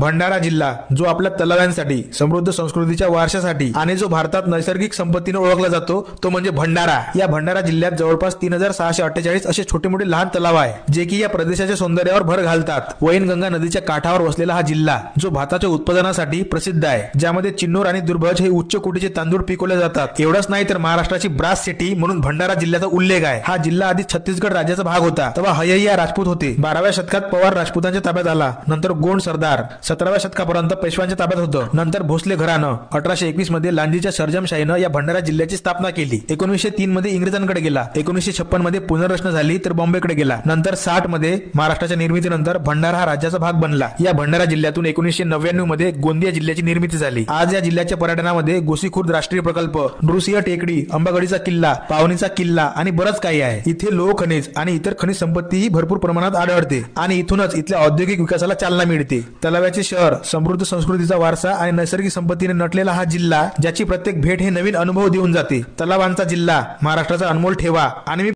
भंडारा जिल्हा जो आपल्या तलावांसाठी, समृद्ध संस्कृतीच्या वारशासाठी आणि जो भारतात नैसर्गिक संपत्तीने ओळखला जातो तो म्हणजे भंडारा। या भंडारा जिल्ह्यात जवळपास 3648 असे छोटे मोठे लहान तलाव आहे जे की या प्रदेशाच्या सौंदर्यावर भर घालतात। वैनगंगा नदीच्या काठावर वसलेला हा जिल्हा जो भाताच्या उत्पादनासाठी प्रसिद्ध आहे, ज्यामध्ये चिन्नोर आणि दुर्भज हे उच्च कोटीचे तांदूळ पिकवले जातात। एवढंच नाही तर महाराष्ट्राची ब्रास सिटी म्हणून भंडारा जिल्ह्याचा उल्लेख आहे। हा जिल्हा आधी छत्तीसगड राज्याचा भाग होता, तेव्हा हय्या राजपूत होते। 12व्या शतकात पवार राजपूतांच्या ताब्यात आला, नंतर गोंड सरदार 17व्या शतकापर्यंत पेशव्यांच्या ताब्यात होतं। नंतर भोसले घराणं 1821 मध्ये लांजीच्या सर्जमशाहीनं या भंडारा जिल्ह्याची स्थापना केली। 1903 मध्ये इंग्रजांकडे गेला, 1956 मध्ये पुनर्रचना झाली तर बॉम्बेकडे गेला। नंतर 60 मध्ये महाराष्ट्राच्या निर्मितीनंतर भंडारा हा राज्याचा भाग बनला। या भंडारा जिल्ह्यातून 1999 मध्ये गोंदिया जिल्ह्याची निर्मिती झाली। आज या जिल्ह्याच्या पर्यटनामध्ये गोसीखुर्द राष्ट्रीय प्रकल्प, नृसिंह टेकडी, अंबागडीचा किल्ला, पावनीचा किल्ला आणि बरंच काही आहे। इथे लोह खनिज आणि इतर खनिज संपत्तीही भरपूर प्रमाणात आढळते आणि इथूनच इथल्या औद्योगिक विकासाला चालना मिळते। तलावाचे शहर, समृद्ध संस्कृतीचा वारसा आणि नैसर्गिक संपत्तीने नटलेला हा जिल्हा, ज्याची प्रत्येक भेट हे नवीन अनुभव देऊन जाते। तलावांचा जिल्हा, महाराष्ट्राचा अनमोल ठेवा। आणि